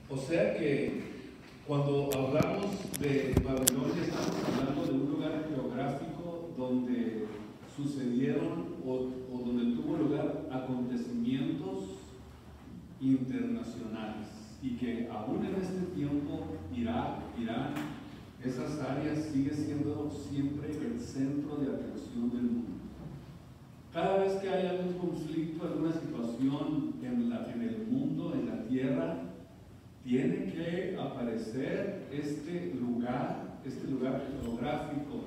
O sea que cuando hablamos de Babilonia estamos hablando de un lugar geográfico donde sucedieron o donde tuvo lugar acontecimientos internacionales y que aún en este tiempo Irak, Irán, esas áreas sigue siendo siempre el centro de atención del mundo. Cada vez que hay algún conflicto, alguna situación en el mundo, en la tierra, tiene que aparecer este lugar geográfico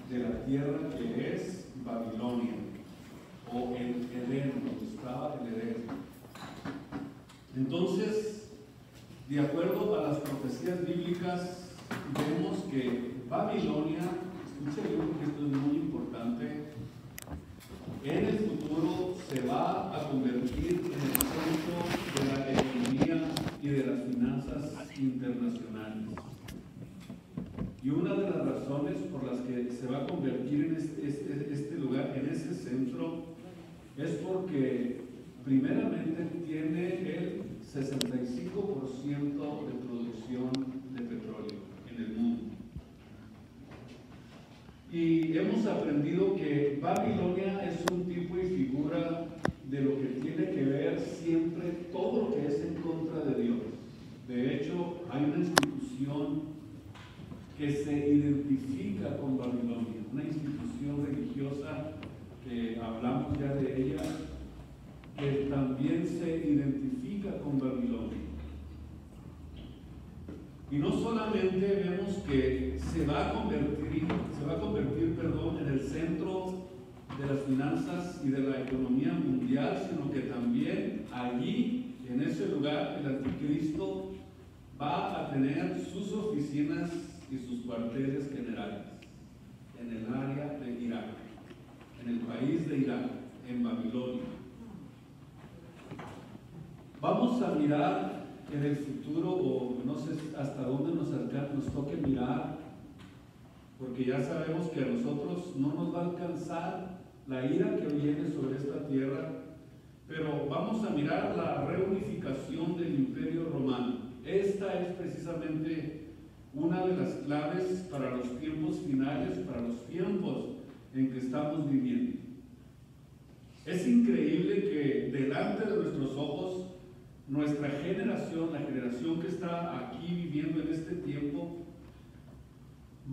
de la tierra que es Babilonia, o el Edén, donde estaba el Edén. Entonces, de acuerdo a las profecías bíblicas, vemos que Babilonia, escuchen bien porque esto es muy importante, en el futuro se va a convertir en el centro de la economía y de las finanzas internacionales. Y una de las razones por las que se va a convertir en este lugar, en ese centro, es porque primeramente tiene el 65% de producción de petróleo en el mundo. Y hemos aprendido que Babilonia es un tipo y figura de lo que tiene que ver siempre todo lo que es en contra de Dios. De hecho, hay una institución que se identifica con Babilonia, una institución religiosa que hablamos ya de ella, que también se identifica con Babilonia. Y no solamente vemos que se va a convertir, en el centro de las finanzas y de la economía mundial, sino que también allí, en ese lugar, el anticristo va a tener sus oficinas y sus cuarteles generales en el área de Irak, en el país de Irak, en Babilonia. Vamos a mirar en el futuro, o no sé hasta dónde nos toque mirar, porque ya sabemos que a nosotros no nos va a alcanzar la ira que viene sobre esta tierra, pero vamos a mirar la reunificación del Imperio Romano. Esta es precisamente una de las claves para los tiempos finales, para los tiempos en que estamos viviendo. Es increíble que delante de nuestros ojos, nuestra generación, la generación que está aquí viviendo en este tiempo,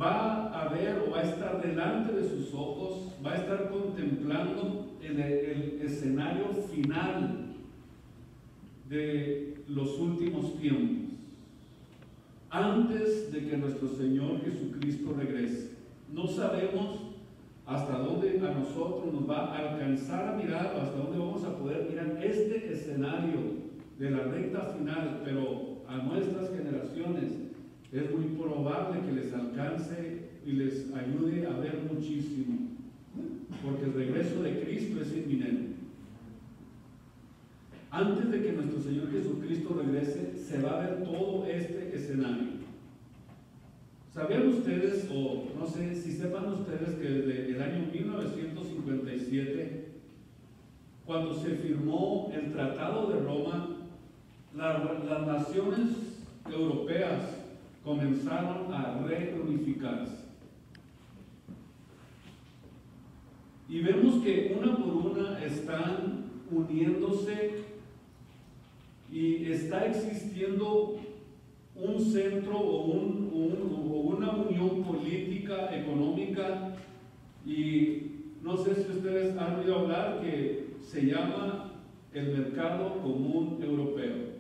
va a ver o va a estar delante de sus ojos, va a estar contemplando el escenario final de los últimos tiempos, antes de que nuestro Señor Jesucristo regrese. No sabemos hasta dónde a nosotros nos va a alcanzar a mirar, o hasta dónde vamos a poder mirar este escenario de la recta final, pero a nuestras generaciones es muy probable que les alcance y les ayude a ver muchísimo, porque el regreso de Cristo es inminente. Antes de que nuestro Señor Jesucristo regrese, se va a ver todo este escenario. ¿Sabían ustedes, o no sé si sepan ustedes, que desde el año 1957, cuando se firmó el Tratado de Roma, las naciones europeas comenzaron a reunificarse? Y vemos que una por una están uniéndose y está existiendo un centro o una unión política, económica, y no sé si ustedes han oído hablar que se llama el Mercado Común Europeo.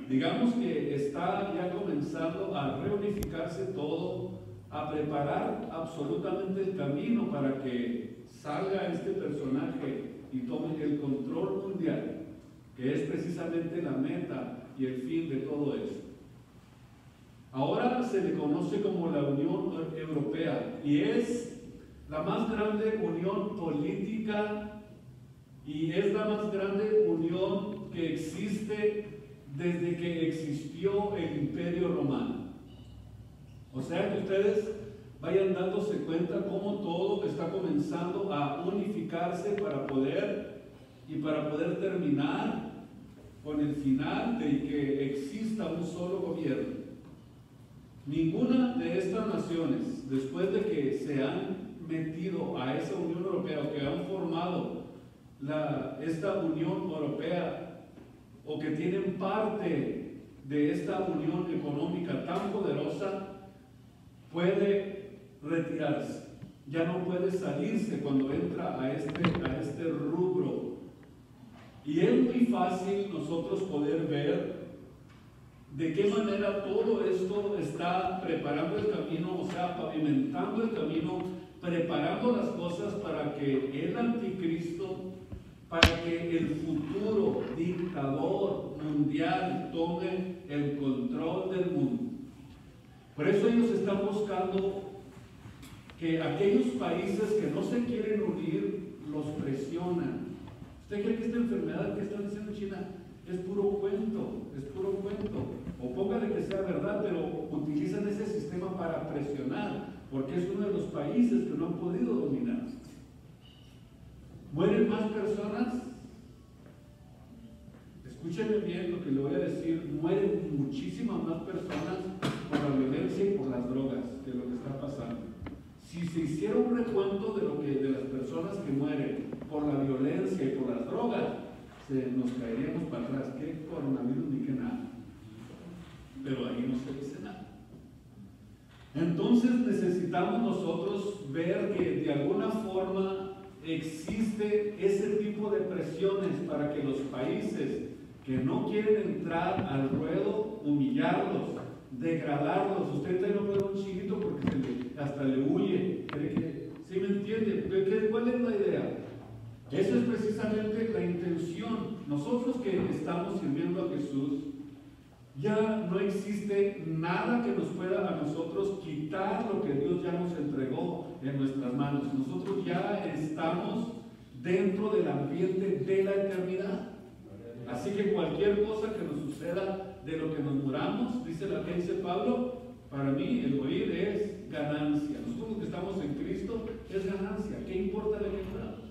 Digamos que está ya comenzando a reunificarse todo, a preparar absolutamente el camino para que salga este personaje y tome el control mundial, que es precisamente la meta y el fin de todo esto. Ahora se le conoce como la Unión Europea y es la más grande unión política y es la más grande unión que existe desde que existió el Imperio Romano. O sea que ustedes vayan dándose cuenta cómo todo está comenzando a unificarse para poder terminar con el final de que exista un solo gobierno. Ninguna de estas naciones, después de que se han metido a esa Unión Europea o que han formado esta Unión Europea o que tienen parte de esta unión económica tan poderosa, puede retirarse. Ya no puede salirse cuando entra a este rubro. Y es muy fácil nosotros poder ver de qué manera todo esto está preparando el camino, o sea, pavimentando el camino, preparando las cosas para que el anticristo, para que el futuro dictador mundial tome el control del mundo. Por eso ellos están buscando que aquellos países que no se quieren unir los presionan. ¿Usted cree que esta enfermedad que están diciendo China es puro cuento? Es puro cuento. O póngale que sea verdad, pero utilizan ese sistema para presionar, porque es uno de los países que no han podido dominar. ¿Mueren más personas? Escúchenme bien lo que le voy a decir. Mueren muchísimas más personas por la violencia y por las drogas que lo que está pasando. Si se hiciera un recuento de las personas que mueren por la violencia y por las drogas, nos caeríamos para atrás. ¿Qué coronavirus ni qué nada? Pero ahí no se dice nada. Entonces necesitamos nosotros ver que de alguna forma existe ese tipo de presiones para que los países que no quieren entrar al ruedo, humillarlos, degradarlos. Usted no puede un chiquito porque hasta le huye. ¿Cree que sí me entiende? ¿Cuál es la idea? Esa es precisamente la intención. Nosotros que estamos sirviendo a Jesús, ya no existe nada que nos pueda a nosotros quitar lo que Dios ya nos entregó en nuestras manos. Nosotros ya estamos dentro del ambiente de la eternidad. Así que cualquier cosa que nos suceda de lo que nos muramos, dice Pablo, para mí el morir es ganancia. Nosotros que estamos en Cristo es ganancia. ¿Qué importa de qué muramos?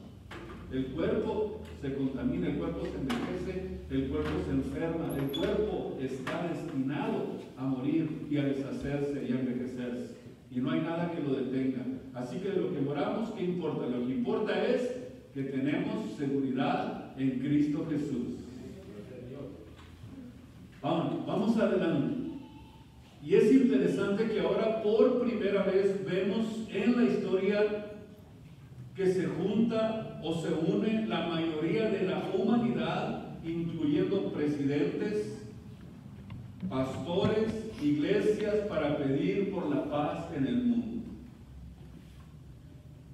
El cuerpo se contamina, el cuerpo se envejece, el cuerpo se enferma, el cuerpo está destinado a morir y a deshacerse y a envejecerse. Y no hay nada que lo detenga. Así que de lo que moramos, ¿qué importa? Lo que importa es que tenemos seguridad en Cristo Jesús. Vamos adelante. Y es interesante que ahora por primera vez vemos en la historia que se junta o se une la mayoría de la humanidad, incluyendo presidentes, pastores, iglesias, para pedir por la paz en el mundo.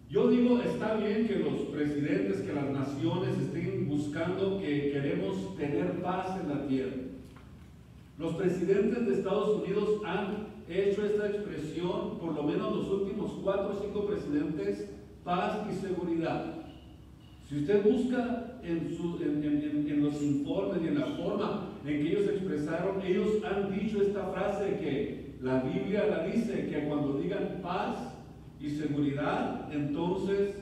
Yo digo, está bien que los presidentes, que las naciones estén buscando que queremos tener paz en la tierra. Los presidentes de Estados Unidos han hecho esta expresión, por lo menos los últimos 4 o 5 presidentes, paz y seguridad. Si usted busca en los informes y en la forma en que ellos expresaron, ellos han dicho esta frase que la Biblia la dice, que cuando digan paz y seguridad, entonces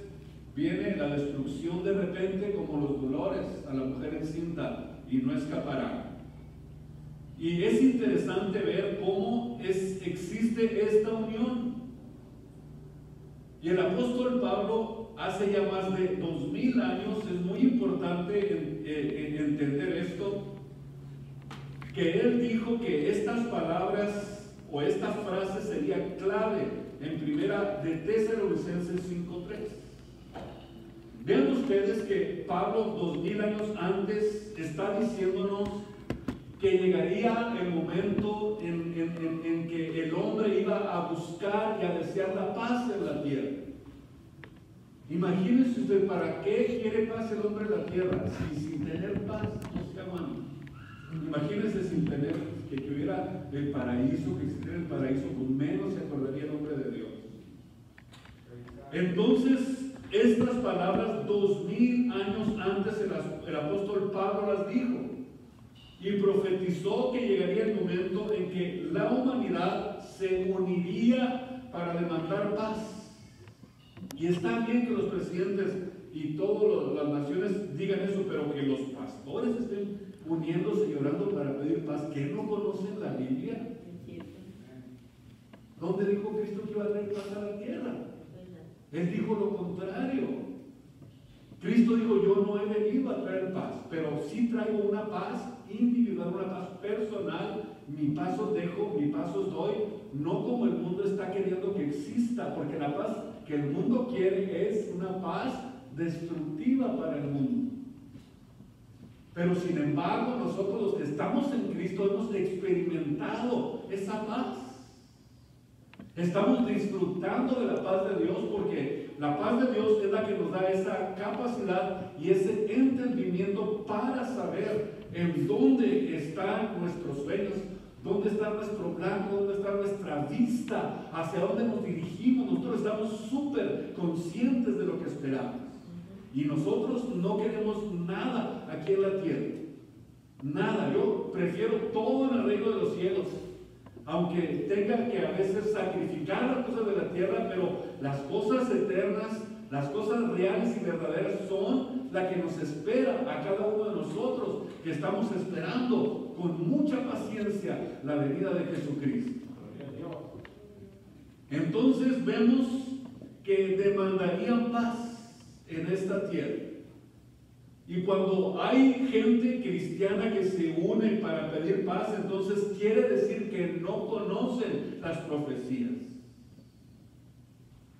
viene la destrucción de repente, como los dolores a la mujer encinta, y no escapará. Y es interesante ver cómo existe esta unión. Y el apóstol Pablo, hace ya más de 2000 años, es muy importante entender esto, que él dijo que estas palabras o esta frase sería clave en primera de Tesalonicenses 5:3. Vean ustedes que Pablo 2000 años antes está diciéndonos que llegaría el momento en que el hombre iba a buscar y a desear la paz en la tierra. Imagínese usted, ¿para qué quiere paz el hombre en la tierra? Si sin tener paz no se aman. Imagínese sin tener, que hubiera el paraíso, que existiera el paraíso, con menos se acordaría el hombre de Dios. Entonces, estas palabras 2000 años antes el apóstol Pablo las dijo. Y profetizó que llegaría el momento en que la humanidad se uniría para demandar paz. Y está bien que los presidentes y todas las naciones digan eso, pero que los pastores estén uniéndose y orando para pedir paz, ¿qué no conocen la Biblia? ¿Dónde dijo Cristo que iba a traer paz a la tierra? Él dijo lo contrario. Cristo dijo, yo no he venido a traer paz, pero sí traigo una paz individual, una paz personal. Mi paz os dejo, mi paz os doy, no como el mundo está queriendo que exista, porque la paz que el mundo quiere es una paz destructiva para el mundo. Pero sin embargo, nosotros los que estamos en Cristo hemos experimentado esa paz. Estamos disfrutando de la paz de Dios, porque la paz de Dios es la que nos da esa capacidad y ese entendimiento para saber en dónde están nuestros sueños, dónde está nuestro blanco, dónde está nuestra vista, hacia dónde nos dirigimos. Nosotros estamos súper conscientes de lo que esperamos. Y nosotros no queremos nada aquí en la tierra. Nada. Yo prefiero todo en el reino de los cielos. Aunque tenga que a veces sacrificar las cosas de la tierra, pero las cosas eternas, las cosas reales y verdaderas son la que nos espera a cada uno de nosotros, que estamos esperando con mucha paciencia la venida de Jesucristo. Entonces vemos que demandarían paz en esta tierra. Y cuando hay gente cristiana que se une para pedir paz, entonces quiere decir que no conocen las profecías.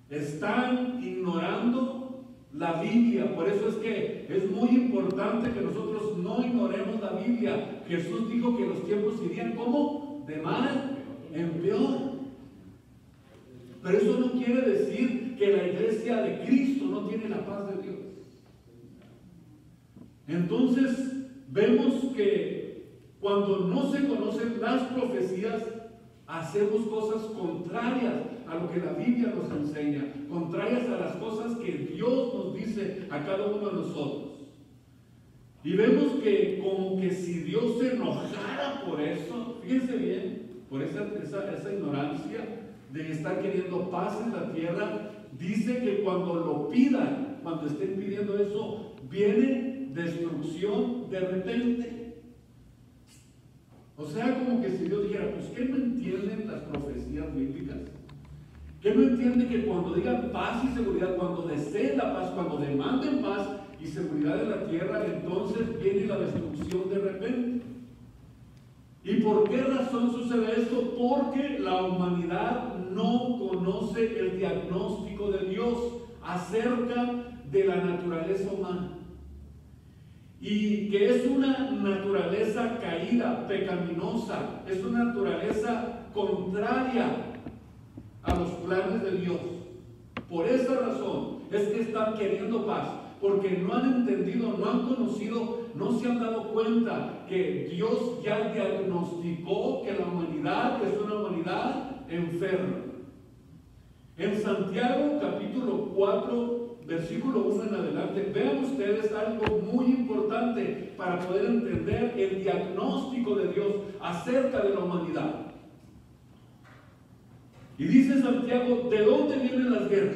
Están ignorando la Biblia. Por eso es que es muy importante que nosotros no ignoremos la Biblia. Jesús dijo que los tiempos irían como de mal en peor. Pero eso no quiere decir que la iglesia de Cristo no tiene la paz de Dios. Entonces vemos que cuando no se conocen las profecías, hacemos cosas contrarias a lo que la Biblia nos enseña, contrarias a las cosas que Dios nos dice a cada uno de nosotros. Y vemos que como que si Dios se enojara por eso, fíjense bien, por esa ignorancia de estar queriendo paz en la tierra, dice que cuando lo pidan, cuando estén pidiendo eso, viene destrucción de repente. O sea, como que si Dios dijera, pues ¿qué no entienden las profecías bíblicas? ¿Qué no entienden que cuando digan paz y seguridad, cuando deseen la paz, cuando demanden paz y seguridad en la tierra, entonces viene la destrucción de repente? ¿Y por qué razón sucede esto? Porque la humanidad no conoce el diagnóstico de Dios acerca de la naturaleza humana. Y que es una naturaleza caída, pecaminosa, es una naturaleza contraria a los planes de Dios. Por esa razón es que están queriendo paz, porque no han entendido, no han conocido, no se han dado cuenta que Dios ya diagnosticó que la humanidad es una humanidad enferma. En Santiago capítulo 4, versículo 1 en adelante, vean ustedes algo muy importante para poder entender el diagnóstico de Dios acerca de la humanidad. Y dice Santiago, ¿de dónde vienen las guerras?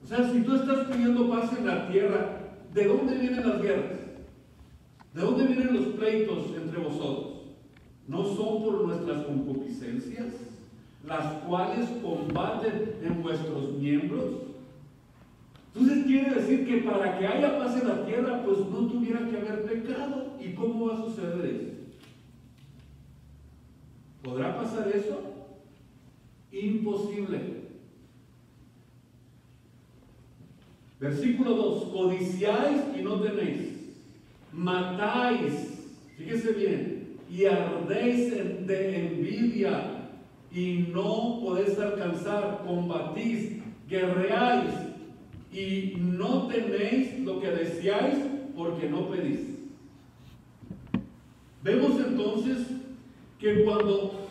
O sea, si tú estás pidiendo paz en la tierra, ¿de dónde vienen las guerras? ¿De dónde vienen los pleitos entre vosotros? ¿No son por nuestras concupiscencias, las cuales combaten en vuestros miembros? Entonces quiere decir que para que haya paz en la tierra, pues no tuviera que haber pecado. ¿Y cómo va a suceder eso? ¿Podrá pasar eso? Imposible. Versículo 2, codiciáis y no tenéis, matáis, fíjese bien, y ardéis de envidia y no podéis alcanzar, combatís, guerreáis y no tenéis lo que deseáis porque no pedís. Vemos entonces que cuando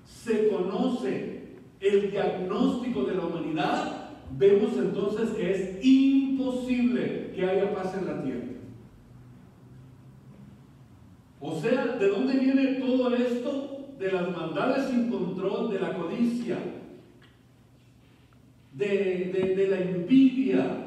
se conoce el diagnóstico de la humanidad, vemos entonces que es imposible que haya paz en la tierra. O sea, ¿de dónde viene todo esto? De las maldades sin control, de la codicia, de la envidia,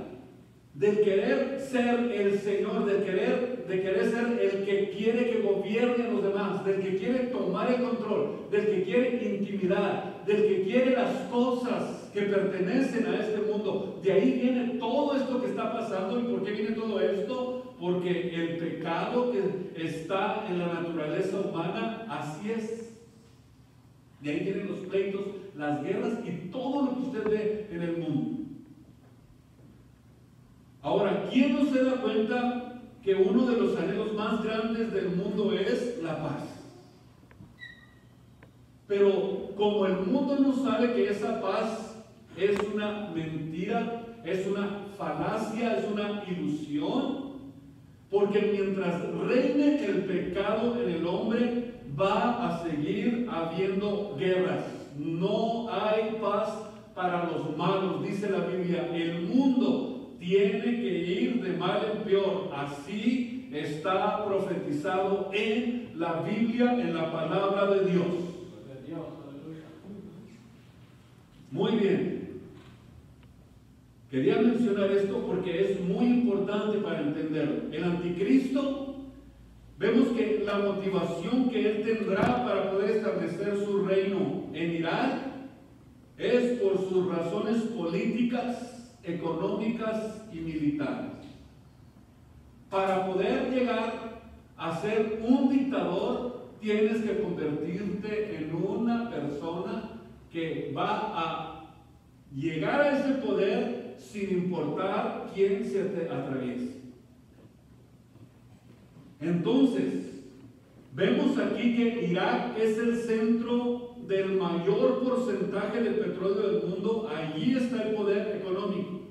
del querer ser el Señor, del querer de querer ser el que quiere que gobierne a los demás, del que quiere tomar el control, del que quiere intimidar, del que quiere las cosas que pertenecen a este mundo. De ahí viene todo esto que está pasando. ¿Y por qué viene todo esto? Porque el pecado que está en la naturaleza humana, así es. De ahí vienen los pleitos, las guerras y todo lo que usted ve en el mundo. Ahora, ¿quién no se da cuenta que uno de los anhelos más grandes del mundo es la paz? Pero como el mundo no sabe que esa paz es una mentira, es una falacia, es una ilusión, porque mientras reine el pecado en el hombre, va a seguir habiendo guerras. No hay paz para los malos, dice la Biblia. El mundo tiene que ir de mal en peor. Así está profetizado en la Biblia, en la palabra de Dios. Muy bien. Quería mencionar esto porque es muy importante para entenderlo. El anticristo, vemos que la motivación que él tendrá para poder establecer su reino en Irak es por sus razones políticas, económicas y militares. Para poder llegar a ser un dictador, tienes que convertirte en una persona que va a llegar a ese poder sin importar quién se te atraviese. Entonces, vemos aquí que Irak es el centro del mayor porcentaje de petróleo del mundo. Allí está el poder económico.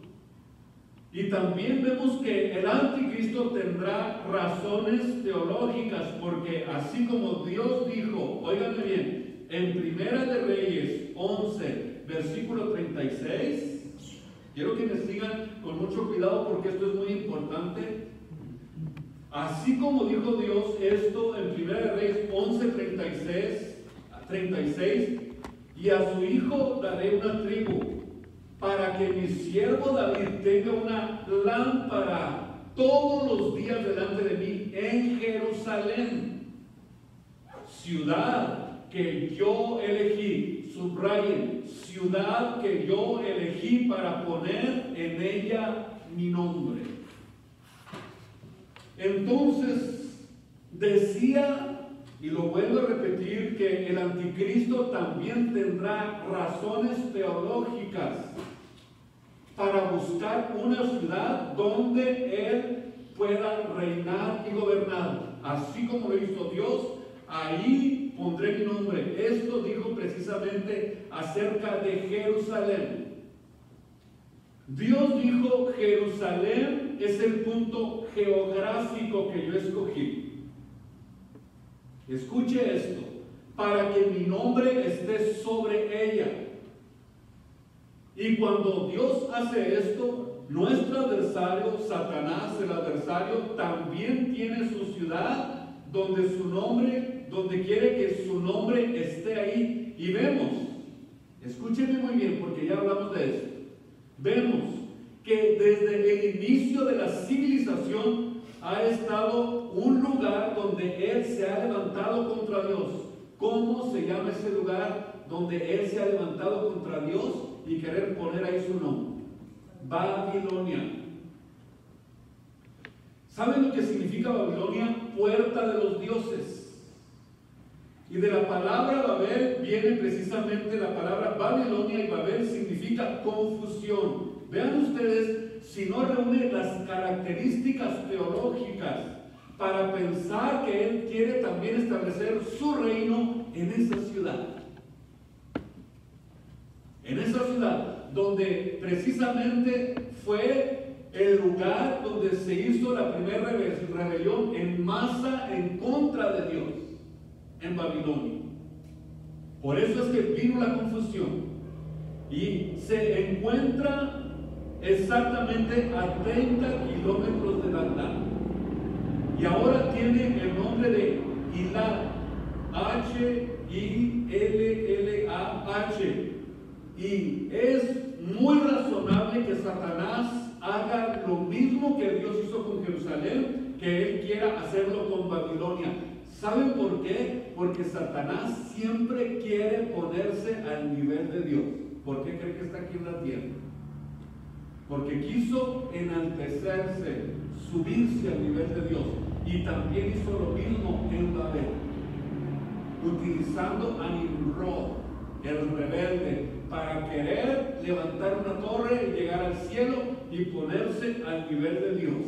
Y también vemos que el anticristo tendrá razones teológicas, porque así como Dios dijo, óiganme bien, en Primera de Reyes 11, versículo 36, quiero que me sigan con mucho cuidado porque esto es muy importante. Así como dijo Dios esto en Primera de Reyes 11, 36, y a su hijo daré una tribu, para que mi siervo David tenga una lámpara todos los días delante de mí en Jerusalén, ciudad que yo elegí. Subrayen, ciudad que yo elegí para poner en ella mi nombre. Entonces decía, y lo vuelvo a repetir, que el anticristo también tendrá razones teológicas para buscar una ciudad donde él pueda reinar y gobernar. Así como lo hizo Dios, ahí pondré mi nombre. Esto dijo precisamente acerca de Jerusalén. Dios dijo, Jerusalén es el punto geográfico que yo escogí. Escuche esto, para que mi nombre esté sobre ella. Y cuando Dios hace esto, nuestro adversario, Satanás, el adversario, también tiene su ciudad donde su nombre, donde quiere que su nombre esté ahí. Y vemos, escúchenme muy bien porque ya hablamos de esto, vemos que desde el inicio de la civilización ha estado un lugar donde él se ha levantado contra Dios. ¿Cómo se llama ese lugar donde él se ha levantado contra Dios y querer poner ahí su nombre? Babilonia. ¿Saben lo que significa Babilonia? Puerta de los dioses. Y de la palabra Babel viene precisamente la palabra Babilonia, y Babel significa confusión. Vean ustedes si no reúne las características teológicas para pensar que él quiere también establecer su reino en esa ciudad. En esa ciudad donde precisamente fue el lugar donde se hizo la primera rebelión en masa en contra de Dios, en Babilonia. Por eso es que vino la confusión y se encuentra exactamente a 30 kilómetros de Bagdad, y ahora tiene el nombre de Hillah, H-I-L-L-A-H, y es muy razonable que Satanás haga lo mismo que Dios hizo con Jerusalén que Él quiera hacerlo con Babilonia. ¿Saben por qué? Porque Satanás siempre quiere ponerse al nivel de Dios. ¿Por qué cree que está aquí en la tierra? Porque quiso enaltecerse, subirse al nivel de Dios. Y también hizo lo mismo en Babel, utilizando a Nimrod, el rebelde, para querer levantar una torre y llegar al cielo y ponerse al nivel de Dios.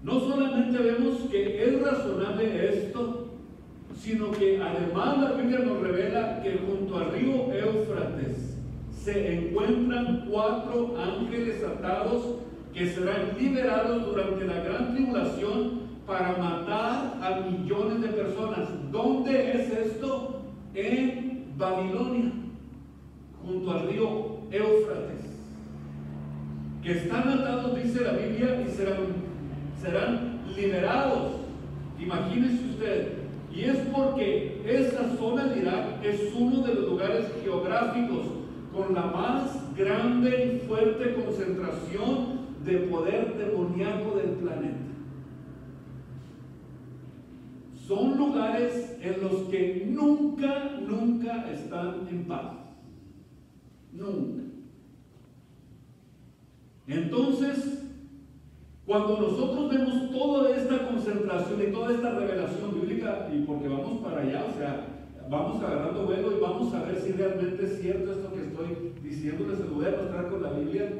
No solamente vemos que es razonable esto, sino que además la Biblia nos revela que junto al río Éufrates se encuentran 4 ángeles atados que serán liberados durante la gran tribulación para matar a millones de personas. ¿Dónde es esto? En Babilonia, junto al río Éufrates, que están atados, dice la Biblia, y serán liberados. Imagínense usted. Y es porque esa zona de Irak es uno de los lugares geográficos con la más grande y fuerte concentración de poder demoníaco del planeta. Son lugares en los que nunca están en paz. Nunca. Entonces, cuando nosotros vemos toda esta concentración y toda esta revelación bíblica, y porque vamos para allá, o sea, vamos agarrando vuelo y vamos a ver si realmente es cierto esto que estoy diciéndoles, se lo voy a mostrar con la Biblia.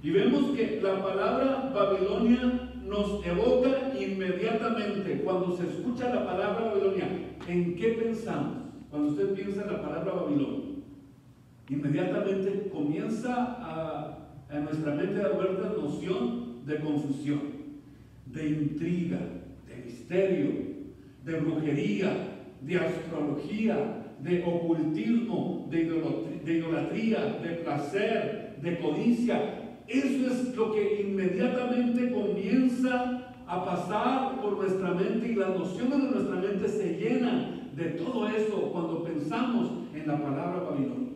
Y vemos que la palabra Babilonia nos evoca inmediatamente. Cuando se escucha la palabra Babilonia, ¿en qué pensamos? Cuando usted piensa en la palabra Babilonia, inmediatamente comienza a nuestra mente a haber la noción de confusión, de intriga, de misterio, de brujería, de astrología, de ocultismo, de idolatría, de placer, de codicia. Eso es lo que inmediatamente comienza a pasar por nuestra mente, y las nociones de nuestra mente se llenan de todo eso cuando pensamos en la palabra Babilonia.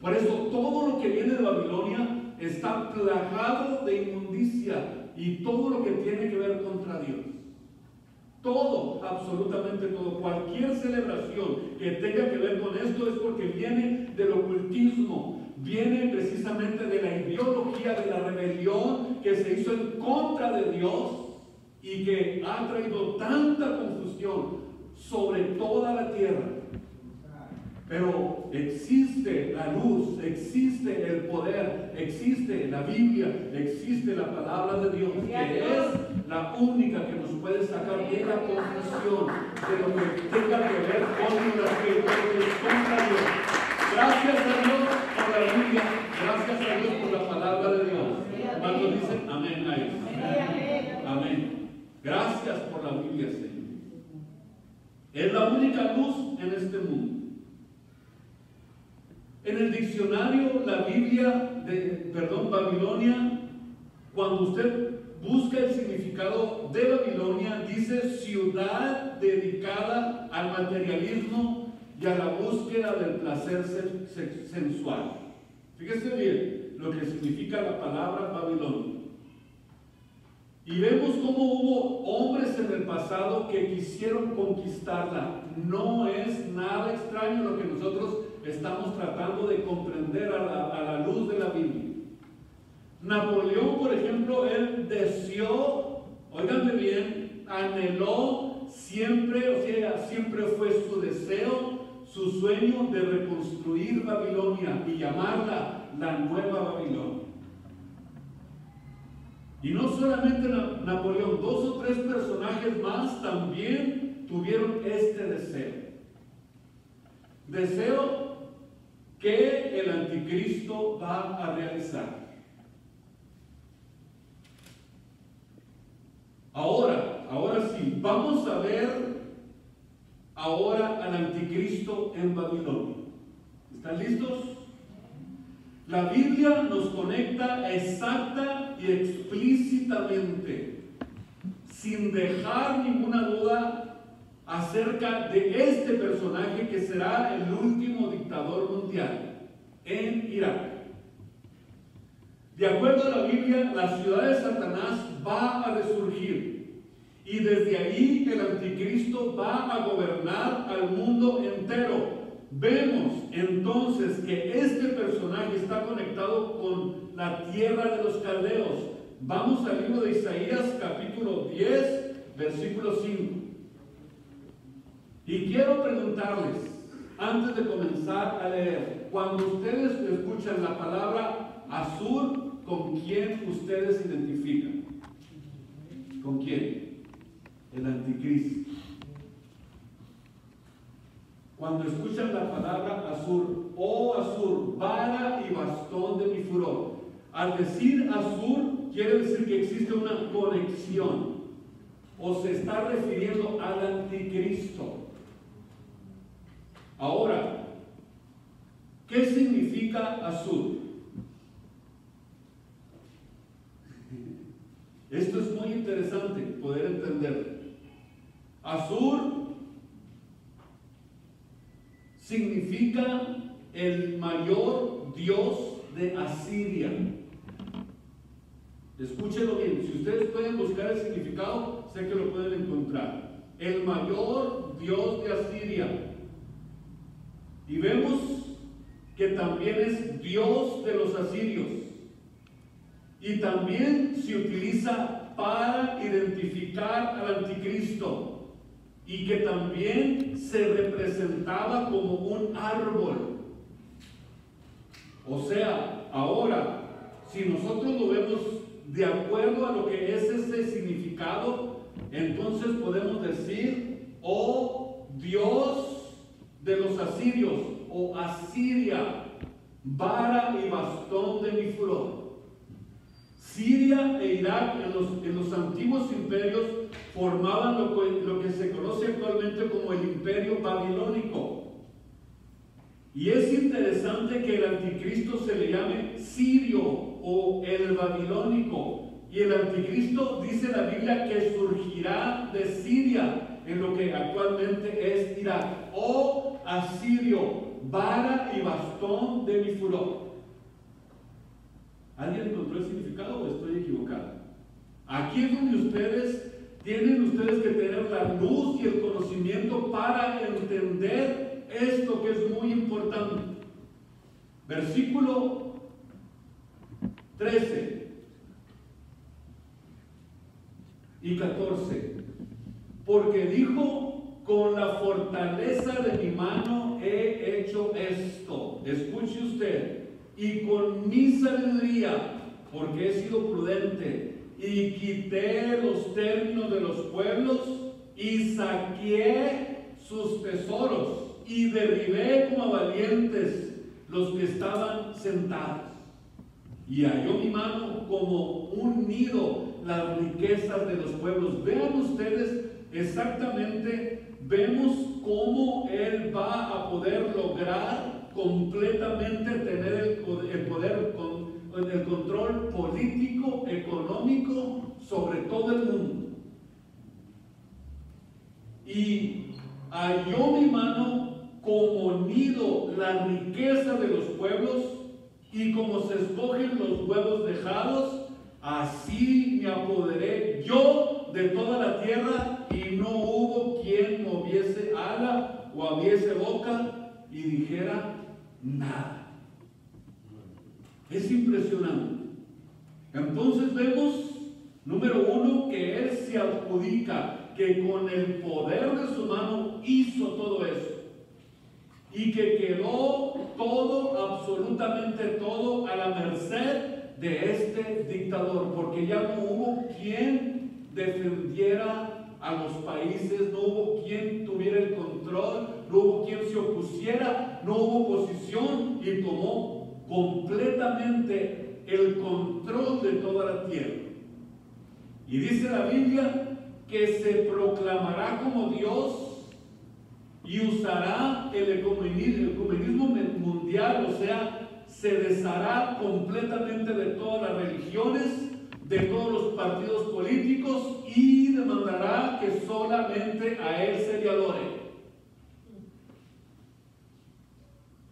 Por eso todo lo que viene de Babilonia está plagado de inmundicia y todo lo que tiene que ver contra Dios. Todo, absolutamente todo, cualquier celebración que tenga que ver con esto es porque viene del ocultismo, viene precisamente de la ideología de la rebelión que se hizo en contra de Dios y que ha traído tanta confusión sobre toda la tierra. Pero existe la luz, existe el poder, existe la Biblia, existe la palabra de Dios, que es la única que nos puede sacar de la confusión, de lo que tenga que ver con la que contra Dios. Gracias a Dios por la Biblia, gracias a Dios por la palabra de Dios. ¿Cuántos dicen amén a eso? Amén. Gracias por la Biblia, Señor. Es la única luz en este mundo. En el diccionario, la Biblia, Babilonia, cuando usted busca el significado de Babilonia, dice ciudad dedicada al materialismo y a la búsqueda del placer sensual. Fíjese bien lo que significa la palabra Babilonia. Y vemos cómo hubo hombres en el pasado que quisieron conquistarla. No es nada extraño lo que nosotros estamos tratando de comprender a la luz de la Biblia. Napoleón, por ejemplo, él deseó, óiganme bien, anheló siempre, o sea, siempre fue su deseo, su sueño de reconstruir Babilonia y llamarla la Nueva Babilonia. Y no solamente Napoleón, 2 o 3 personajes más también tuvieron este deseo. Deseo que el anticristo va a realizar. Ahora sí, vamos a ver ahora al anticristo en Babilonia. ¿Están listos? La Biblia nos conecta exacta y explícitamente, sin dejar ninguna duda, acerca de este personaje que será el último dictador mundial en Irak. De acuerdo a la Biblia, la ciudad de Satanás va a resurgir. Y desde ahí el anticristo va a gobernar al mundo entero. Vemos entonces que este personaje está conectado con la tierra de los caldeos. Vamos al libro de Isaías capítulo 10, versículo 5. Y quiero preguntarles, antes de comenzar a leer, cuando ustedes escuchan la palabra Asur, ¿con quién ustedes identifican? ¿Con quién? El anticristo. Cuando escuchan la palabra Asur, oh Asur, vara y bastón de mi furor. Al decir Asur, quiere decir que existe una conexión, o se está refiriendo al anticristo. Ahora, ¿qué significa Asur? Esto es muy interesante poder entender. Asur significa el mayor dios de Asiria. Escúchenlo bien, si ustedes pueden buscar el significado, sé que lo pueden encontrar. El mayor dios de Asiria. Y vemos que también es dios de los asirios. Y también se utiliza para identificar al anticristo. Y que también se representaba como un árbol. O sea, ahora, si nosotros lo vemos de acuerdo a lo que es ese significado, entonces podemos decir, oh Dios de los asirios, o Asiria, vara y bastón de mi furor. Siria e Irak en los antiguos imperios formaban lo que se conoce actualmente como el imperio babilónico. Y es interesante que el anticristo se le llame sirio o el babilónico. Y el anticristo, dice la Biblia, que surgirá de Siria, en lo que actualmente es Irak. O asirio, vara y bastón de mi furor. ¿Alguien encontró el significado o estoy equivocado? Aquí es donde tienen que tener la luz y el conocimiento para entender esto que es muy importante. Versículo 13 y 14. Porque dijo, con la fortaleza de mi mano he hecho esto. Escuche usted. Y con mi sabiduría, porque he sido prudente, y quité los términos de los pueblos, y saqué sus tesoros, y derribé como valientes los que estaban sentados. Y halló mi mano como un nido las riquezas de los pueblos. Vean ustedes exactamente, vemos cómo él va a poder lograr completamente tener el poder, el control político, económico sobre todo el mundo. Y halló mi mano como nido la riqueza de los pueblos, y como se escogen los huevos dejados, así me apoderé yo de toda la tierra, y no hubo quien moviese ala o abriese boca y dijera nada. Es impresionante. Entonces vemos, número uno, que él se adjudica que con el poder de su mano hizo todo eso, y que quedó todo, absolutamente todo, a la merced de este dictador, porque ya no hubo quien defendiera a los países, no hubo quien tuviera el control, no hubo quien se opusiera, no hubo oposición, y tomó completamente el control de toda la tierra. Y dice la Biblia que se proclamará como Dios y usará el ecumenismo mundial, o sea, se deshará completamente de todas las religiones, de todos los partidos políticos, y demandará que solamente a él se le adore.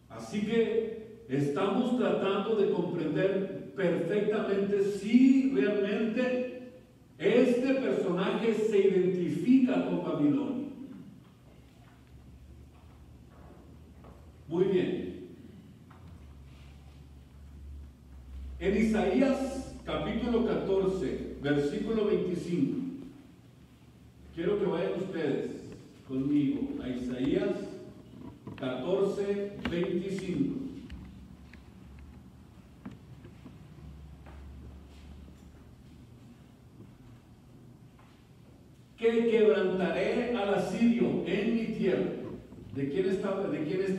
Así que estamos tratando de comprender perfectamente si realmente este personaje se identifica con Babilonia. Muy bien. En Isaías capítulo 14, versículo 25. Quiero que vayan ustedes conmigo a Isaías 14, 25. Que quebrantaré al asirio en mi tierra. ¿De quién está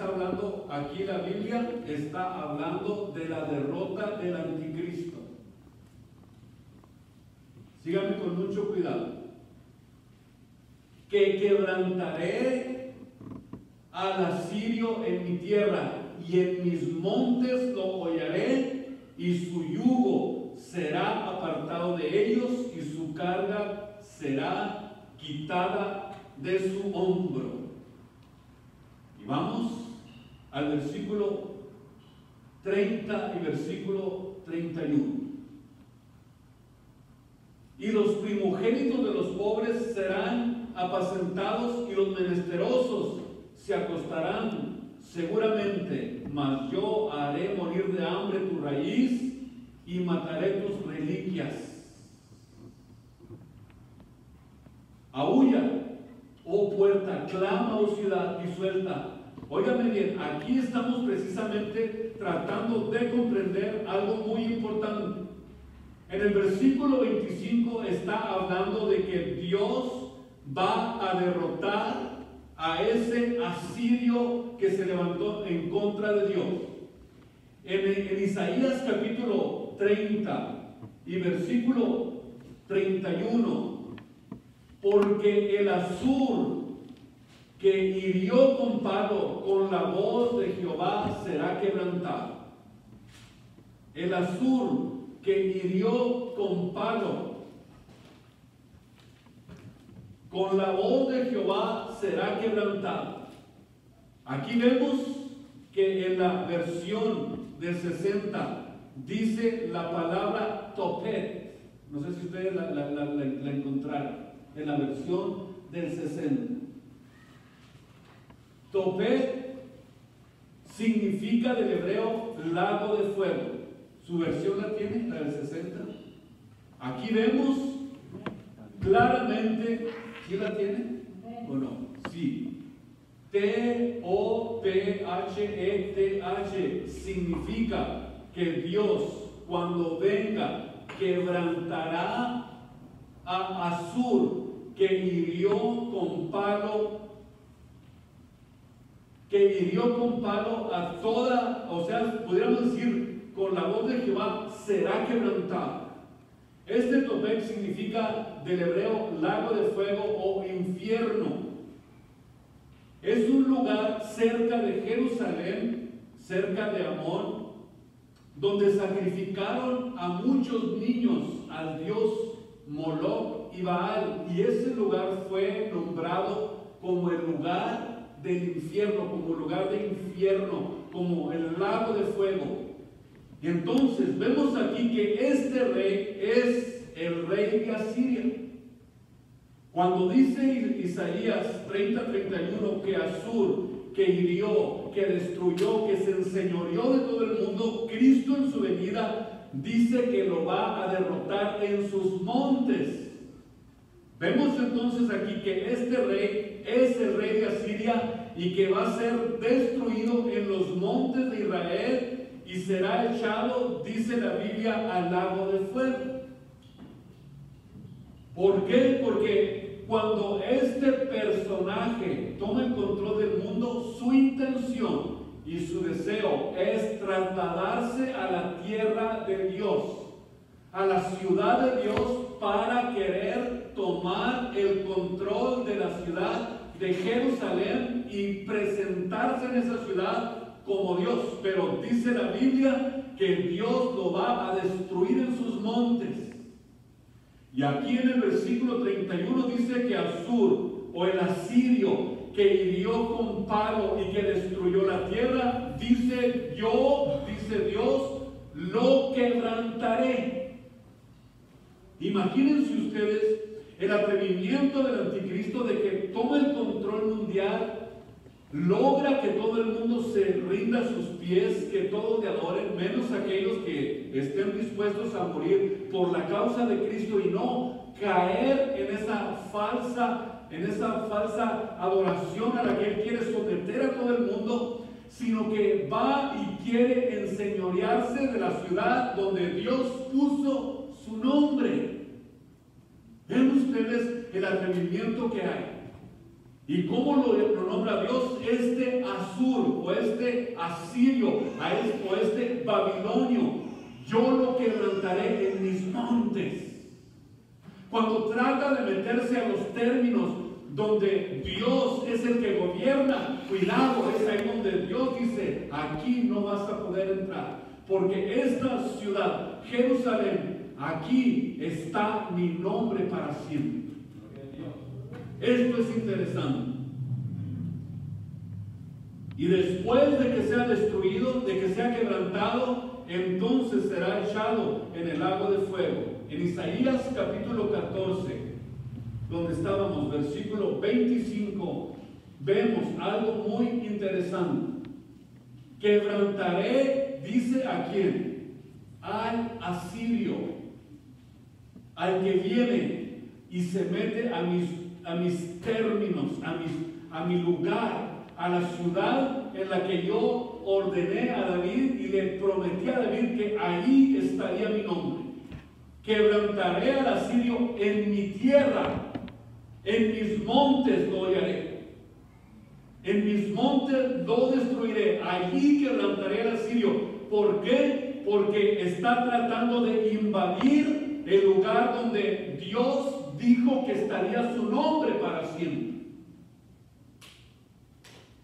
hablando aquí la Biblia? Está hablando de la derrota del anticristo. Síganme con mucho cuidado. Que quebrantaré al asirio en mi tierra, y en mis montes lo hollaré, y su yugo será apartado de ellos, y su carga será quitada de su hombro. Y vamos al versículo 30 y versículo 31. Y los primogénitos de los pobres serán apacentados, y los menesterosos se acostarán seguramente, mas yo haré morir de hambre tu raíz y mataré tus reliquias. Aúlla, oh puerta, clama, oh ciudad, y suelta. Óigame bien, aquí estamos precisamente tratando de comprender algo muy importante. En el versículo 25 está hablando de que Dios va a derrotar a ese asirio que se levantó en contra de Dios. En Isaías capítulo 30 y versículo 31, porque el Asur que hirió con palo, con la voz de Jehová será quebrantado. El Asur que hirió con palo, con la voz de Jehová será quebrantado. Aquí vemos que en la versión del 60 dice la palabra topet. No sé si ustedes la encontraron en la versión del 60. Topet significa del hebreo lago de fuego. ¿Su versión la tiene, la del 60? Aquí vemos claramente, ¿sí la tiene o no? Sí. T-O-P-H-E-T-H significa que Dios, cuando venga, quebrantará a Asur, que hirió con palo a toda, o sea, pudiéramos decir, con la voz de Jehová será quebrantado. Este topet significa del hebreo lago de fuego o infierno. Es un lugar cerca de Jerusalén, cerca de Amón, donde sacrificaron a muchos niños al dios Moloch y Baal, y ese lugar fue nombrado como el lugar del infierno, como lugar de infierno, como el lago de fuego. Y entonces vemos aquí que este rey es el rey de Asiria. Cuando dice Isaías 30:31 que Asur, que hirió, que destruyó, que se enseñoreó de todo el mundo, Cristo en su venida dice que lo va a derrotar en sus montes. Vemos entonces aquí que este rey es el rey de Asiria y que va a ser destruido en los montes de Israel y será echado, dice la Biblia, al lago de fuego. ¿Por qué? Porque cuando este personaje toma el control del mundo, su intención y su deseo es trasladarse a la tierra de Dios, a la ciudad de Dios, para querer tomar el control de la ciudad de Jerusalén y presentarse en esa ciudad como Dios. Pero dice la Biblia que Dios lo va a destruir en sus montes. Y aquí en el versículo 31 dice que Asur, o el asirio, que hirió con palo y que destruyó la tierra, dice Dios, lo quebrantaré. Imagínense ustedes el atrevimiento del anticristo de que toma el control mundial, logra que todo el mundo se rinda a sus pies, que todos le adoren, menos aquellos que estén dispuestos a morir por la causa de Cristo, y no caer en esa falsa adoración a la que él quiere someter a todo el mundo, sino que va y quiere enseñorearse de la ciudad donde Dios puso su nombre. Ven ustedes el atrevimiento que hay. ¿Y cómo lo nombra Dios? Este Asur, o este Asirio, o este Babilonio, yo lo quebrantaré en mis montes. Cuando trata de meterse a los términos donde Dios es el que gobierna, cuidado, es ahí donde Dios dice, aquí no vas a poder entrar, porque esta ciudad, Jerusalén, aquí está mi nombre para siempre. Esto es interesante. Y después de que sea destruido, de que sea quebrantado, entonces será echado en el lago de fuego. En Isaías capítulo 14, donde estábamos, versículo 25, vemos algo muy interesante. Quebrantaré, dice ¿a quién? Al asirio, al que viene y se mete a mis términos, a mi lugar, a la ciudad en la que yo ordené a David y le prometí a David que ahí estaría mi nombre. Quebrantaré al asirio en mi tierra, en mis montes lo hallaré. En mis montes lo destruiré, allí quebrantaré al asirio. ¿Por qué? Porque está tratando de invadir el lugar donde Dios dijo que estaría su nombre para siempre.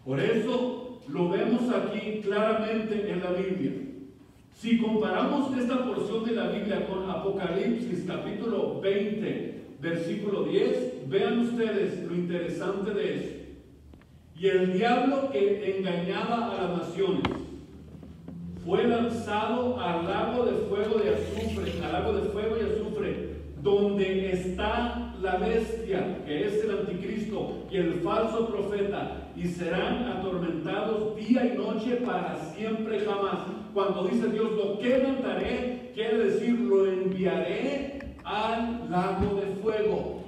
Por eso lo vemos aquí claramente en la Biblia. Si comparamos esta porción de la Biblia con Apocalipsis capítulo 20, versículo 10, vean ustedes lo interesante de eso. Y el diablo que engañaba a las naciones fue lanzado al lago de fuego y azufre, donde está la bestia, que es el anticristo y el falso profeta, y serán atormentados día y noche para siempre jamás. Cuando dice Dios, lo quebrantaré, quiere decir, lo enviaré al lago de fuego.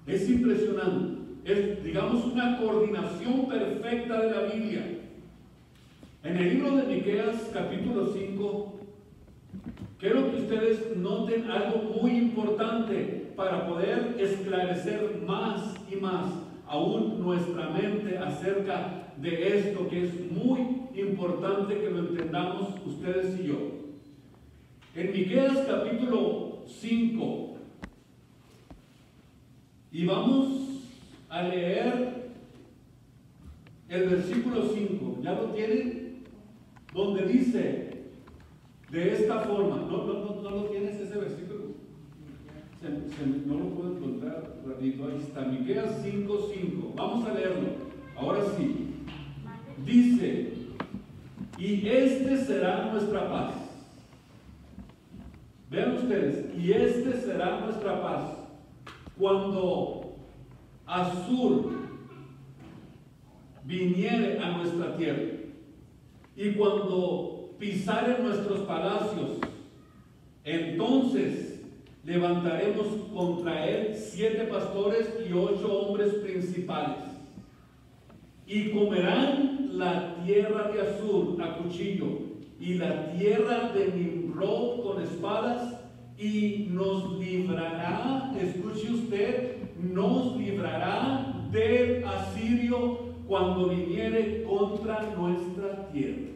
Es impresionante. Es, digamos, una coordinación perfecta de la Biblia. En el libro de Miqueas, capítulo 5, quiero que ustedes noten algo muy importante para poder esclarecer más y más aún nuestra mente acerca de esto que es muy importante que lo entendamos ustedes y yo. En Miqueas, capítulo 5, y vamos a leer el versículo 5. ¿Ya lo tienen? Donde dice de esta forma. ¿No lo tienes ese versículo? No lo puedo encontrar rapidito. Ahí está, Miqueas 5:5. Vamos a leerlo. Ahora sí. Dice, y este será nuestra paz. Vean ustedes, y este será nuestra paz cuando Asur viniere a nuestra tierra, y cuando pisare nuestros palacios, entonces levantaremos contra él 7 pastores y 8 hombres principales, y comerán la tierra de Asur a cuchillo, y la tierra de Nimrod con espadas, y nos librará, escuche usted, nos librará del asirio cuando viniere contra nuestra tierra.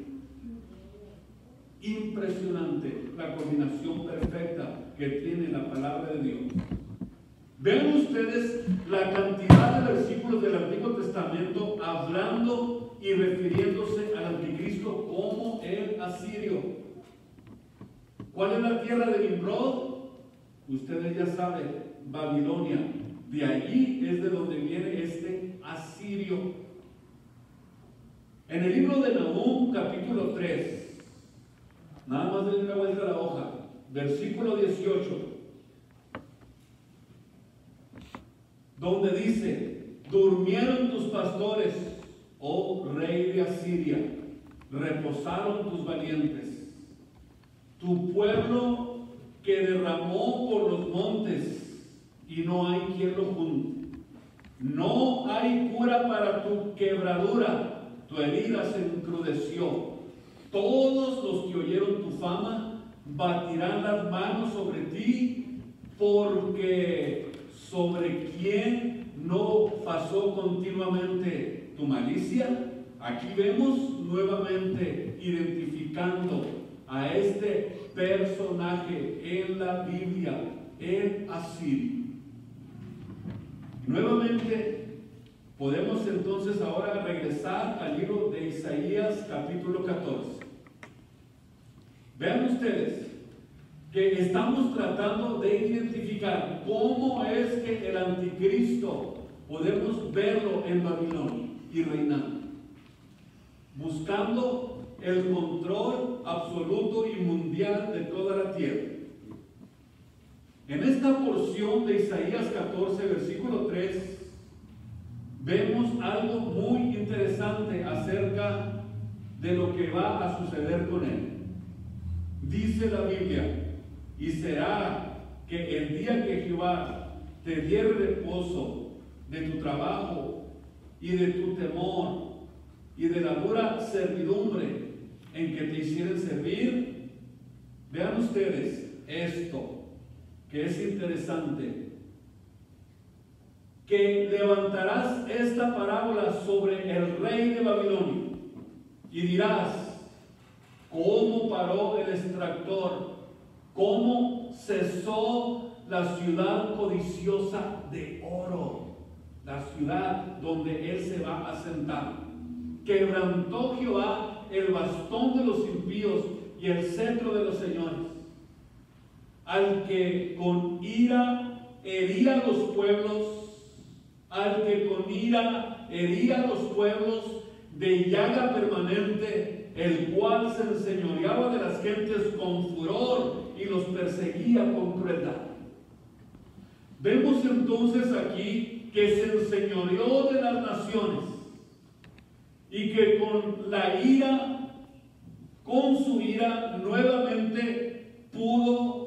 Impresionante la combinación perfecta que tiene la palabra de Dios. Vean ustedes la cantidad de versículos del Antiguo Testamento hablando y refiriéndose al anticristo como el asirio. ¿Cuál es la tierra de Nimrod? Ustedes ya saben, Babilonia. De allí es de donde viene este asirio. En el libro de Nahum, capítulo 3, Nada más denle una vuelta a la hoja. Versículo 18. Donde dice: durmieron tus pastores, oh rey de Asiria, reposaron tus valientes. Tu pueblo que derramó por los montes, y no hay quien lo junte. No hay cura para tu quebradura, tu herida se encrudeció. Todos los que oyeron tu fama batirán las manos sobre ti, porque sobre quién no pasó continuamente tu malicia. Aquí vemos nuevamente identificando a este personaje en la Biblia, el asirio. Nuevamente podemos entonces ahora regresar al libro de Isaías capítulo 14. Vean ustedes que estamos tratando de identificar cómo es que el anticristo podemos verlo en Babilonia y reinando, buscando el control absoluto y mundial de toda la tierra. En esta porción de Isaías 14, versículo 3, vemos algo muy interesante acerca de lo que va a suceder con él. Dice la Biblia: y será que el día que Jehová te diere reposo de tu trabajo y de tu temor y de la dura servidumbre en que te hicieren servir. Vean ustedes esto, que es interesante, que levantarás esta parábola sobre el rey de Babilonia y dirás: ¿cómo paró el extractor? ¿Cómo cesó la ciudad codiciosa de oro? La ciudad donde él se va a sentar. Quebrantó Jehová el bastón de los impíos y el cetro de los señores. Al que con ira hería a los pueblos, al que con ira hería a los pueblos de llaga permanente, el cual se enseñoreaba de las gentes con furor y los perseguía con crueldad. Vemos entonces aquí que se enseñoreó de las naciones y que con su ira nuevamente pudo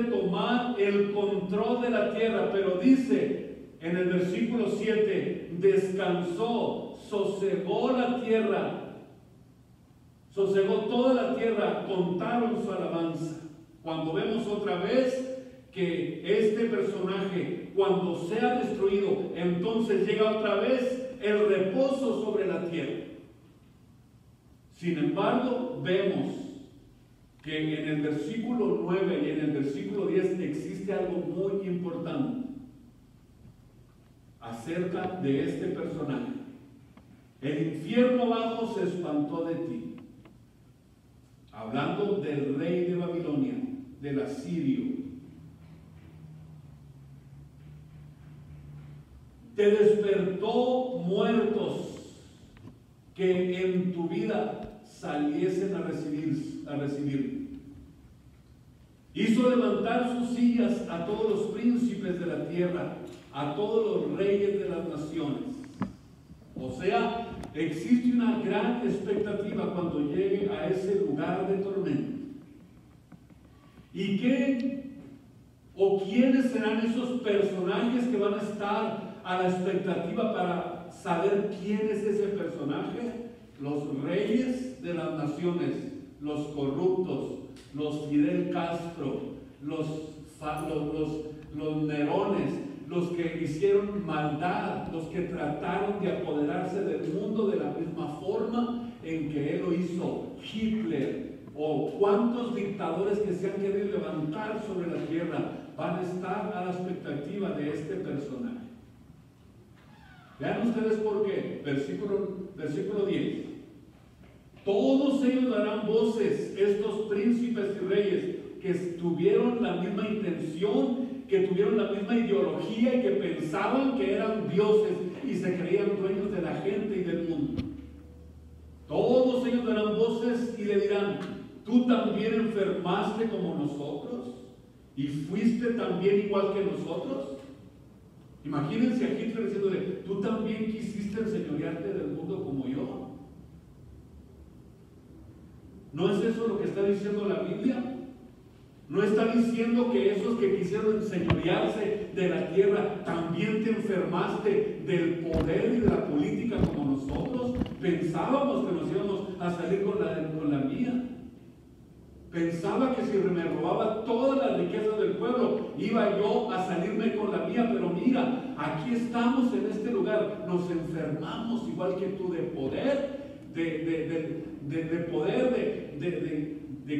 tomar el control de la tierra. Pero dice en el versículo 7: descansó, sosegó la tierra, sosegó toda la tierra, contaron su alabanza. Cuando vemos otra vez que este personaje, cuando sea destruido, entonces llega otra vez el reposo sobre la tierra. Sin embargo, vemos que en el versículo 9 y en el versículo 10 existe algo muy importante acerca de este personaje. El infierno abajo se espantó de ti. Hablando del rey de Babilonia, del asirio. Te despertó muertos que en tu vida saliesen a recibir. Hizo levantar sus sillas a todos los príncipes de la tierra, a todos los reyes de las naciones. O sea, existe una gran expectativa cuando llegue a ese lugar de tormento. ¿Y qué o quiénes serán esos personajes que van a estar a la expectativa para saber quién es ese personaje? Los reyes de las naciones, los corruptos, los Fidel Castro, los Nerones, los que hicieron maldad, los que trataron de apoderarse del mundo de la misma forma en que él lo hizo Hitler, o cuántos dictadores que se han querido levantar sobre la tierra van a estar a la expectativa de este personaje. Vean ustedes por qué. Versículo 10. Todos ellos darán voces, estos príncipes y reyes que tuvieron la misma intención, que tuvieron la misma ideología y que pensaban que eran dioses y se creían dueños de la gente y del mundo. Todos ellos darán voces y le dirán: ¿tú también enfermaste como nosotros? ¿Y fuiste también igual que nosotros? Imagínense a Hitler diciéndole, ¿tú también quisiste enseñorearte del mundo como yo? ¿No es eso lo que está diciendo la Biblia? ¿No está diciendo que esos que quisieron enseñorearse de la tierra también te enfermaste del poder y de la política como nosotros? Pensábamos que nos íbamos a salir con la mía. Pensaba que si me robaba todas las riquezas del pueblo, iba yo a salirme con la mía. Pero mira, aquí estamos en este lugar, nos enfermamos igual que tú de poder, de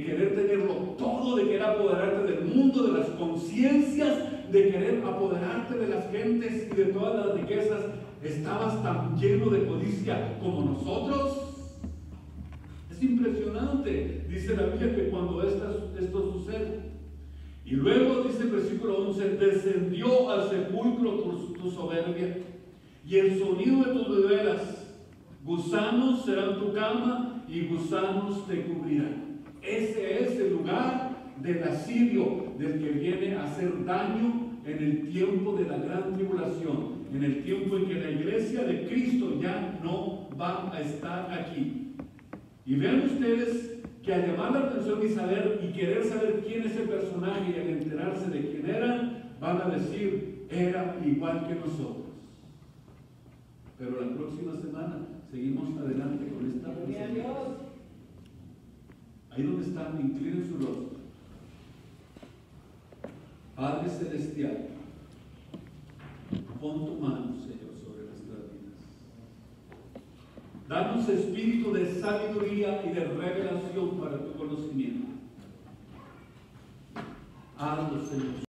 querer tenerlo todo, de querer apoderarte del mundo, de las conciencias, de querer apoderarte de las gentes y de todas las riquezas. ¿Estabas tan lleno de codicia como nosotros? Es impresionante, dice la Biblia, que cuando esto sucede. Y luego dice el versículo 11, descendió al sepulcro tu soberbia y el sonido de tus vihuelas, gusanos serán tu cama y gusanos te cubrirán. Ese es el lugar del asirio, del que viene a hacer daño en el tiempo de la gran tribulación, en el tiempo en que la iglesia de Cristo ya no va a estar aquí. Y vean ustedes que al llamar la atención y querer saber quién es el personaje y al enterarse de quién eran, van a decir, era igual que nosotros. Pero la próxima semana seguimos adelante con esta presentación. Ahí donde están, inclinen su rostro. Padre Celestial, pon tu mano, Señor, sobre nuestras vidas. Danos espíritu de sabiduría y de revelación para tu conocimiento. Hazlo, Señor.